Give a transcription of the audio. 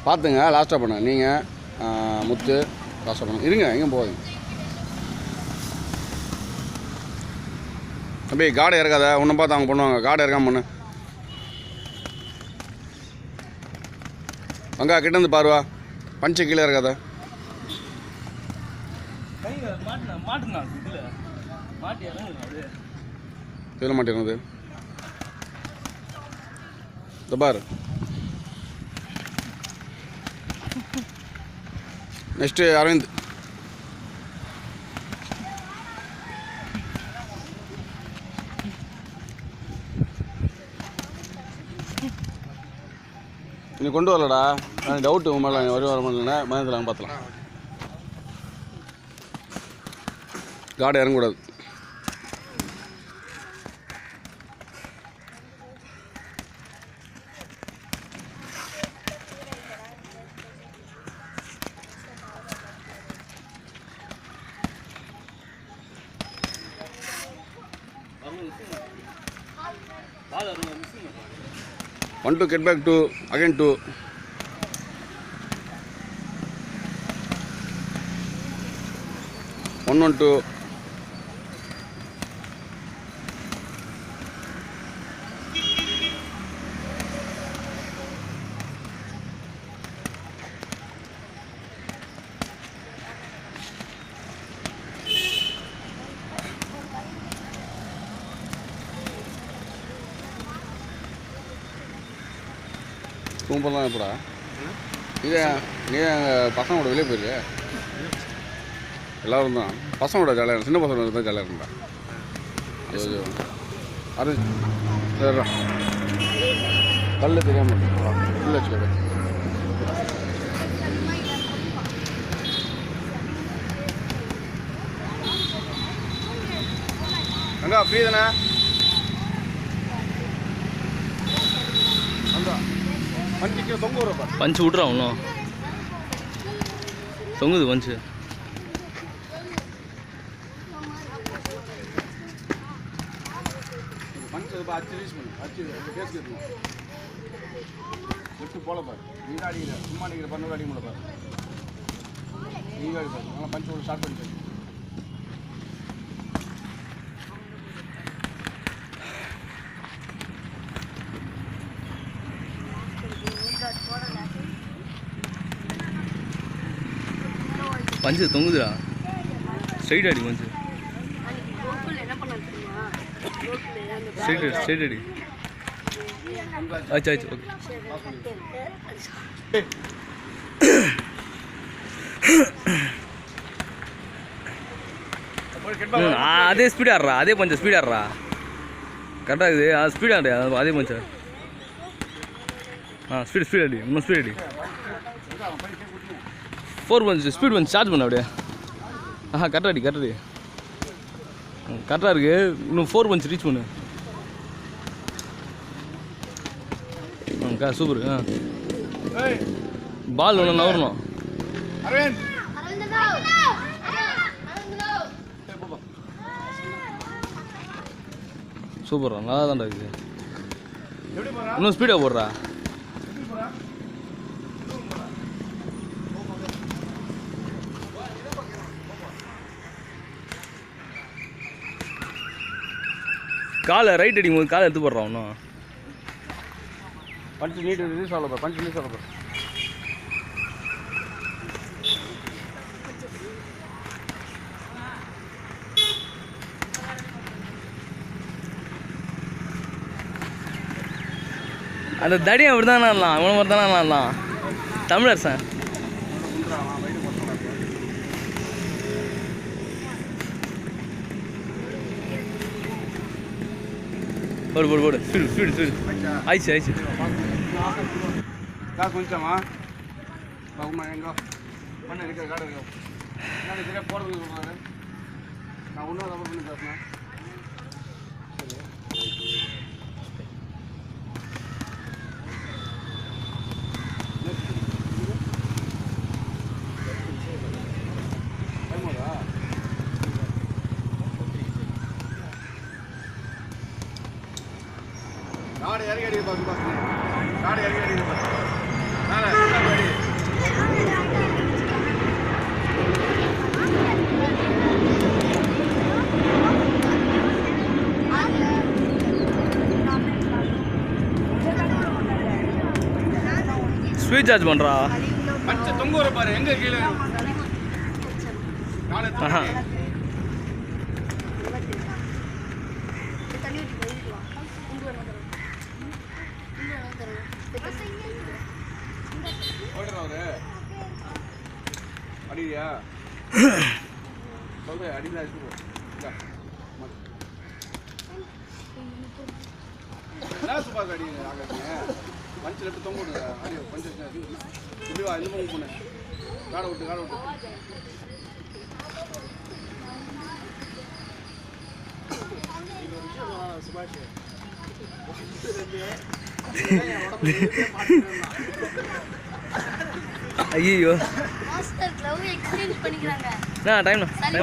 பார்த்துங்க, லாஸ்ட்டாக பண்ணுங்க. நீங்கள் முத்து லாஸ்ட்டாக பண்ணுங்க. இருங்க, எங்கே போகுது தம்பி? காடை இறக்காத, ஒன்றும் பார்த்து அவங்க பண்ணுவாங்க. காடை இறக்காம பண்ணு. அங்கே கிட்டேருந்து பாருவா. பஞ்சை கீழே இறக்காத. இதில் மாட்டிருந்தது இந்த பார். நெக்ஸ்ட்டு அரவிந்த். நீ கொண்டு வரலடா, டவுட்டு உன் மேலே வர முடியலன்னா மயத்தில் பார்த்துலாம். காடை இறங்கக்கூடாது. One to get back to again to one to தூம்பலாம் எப்படா? நீ எங்கள் பசங்களோட வெளியே போயிரு. எல்லோரும் தான் பசங்களோட ஜாலியாக, சின்ன பசங்களோட தான் ஜாலியாக இருந்தா. அது சரிடா, கல் தெரியாமல் இல்லை வச்சுக்க. அங்கே ஃப்ரீ தானே? பஞ்சு விட்றா, ஒன்றும் தொங்குது பஞ்சு. போல பாரு, நீ அடிக்கிற சும்மா அடிக்கிற பண்ண அடிக்க முடியல பாரு. நீ அடி பாரு, நல்லா பஞ்சு ஒரு ஸ்டார்ட் பண்ணிட்டு பஞ்சு தொங்குதுடா. ஸ்ட்ரைட் அடி பஞ்சு, ஸ்ட்ரைட் அடி. ஆச்சு ஓகே. அதே ஸ்பீட் ஆடுறா, அதே பஞ்சு ஸ்பீட் ஆடுறா. கரெக்டாக இருக்குது, அது ஸ்பீட் ஆடு. அதே பஞ்சு ஸ்பீட் அடி, இன்னும் ஸ்பீட் அடி. 4 பஞ்சு ஸ்பீட் பஞ்சு சார்ஜ் பண்ண அப்படியே. கரெக்டாக அடி, கரெக்டாக இருக்கு. இன்னும் 4 பஞ்சு ரீச் பண்ணு. சூப்பர். பால் ஒன்று நவரணும். சூப்பரா, நல்லா தான்டா இருக்குது. இன்னும் ஸ்பீடாக போடுறா. காலை ரைட் அடிக்கும் போது காலை எடுத்து போடுறான். ஒன்றும் பஞ்சு நீட் ரிலீஸ் ஆகல, பஞ்சு ரிலீஸ் ஆகல. அந்த தடியை அப்படி தானே ஆடலாம், இவனை மாதிரி தானே ஆடலாம். தமிழர் சார் போடு ஸ்பீடு ஆயிடுச்சு. கொஞ்சமா எங்க பண்ண இருக்கிற காடு சரியா போகிறது சொல்கிறாரு. நான் ஒன்றும் தப்பு பண்ணி பேசுனேன். காடு இறங்கி அடிக்க பார்த்து காடு இறங்கி அடிக்க பார்த்து மேலே படி. ஸ்வீட் சார்ஜ் பண்ணுறா. பச்சை தொங்க வர பாரு எங்க கீழே நாளை ஆஹா ஓடுறவரு அடியா சொல்ற அடியில் இருக்கு என்ன சுபாஷ் அடி ஆகாதீங்க பஞ்சு எடுத்து தொங்க விடுங்க அடி பஞ்சு இப்படிவா இந்த பக்கம் போனேன் காடை விட்டு சுபாஷ் ஐயோ மாஸ்டர் க்ளவ் எக்ஸ்சேஞ்ச் பண்ணிக்கிறாங்க. டைம் சரி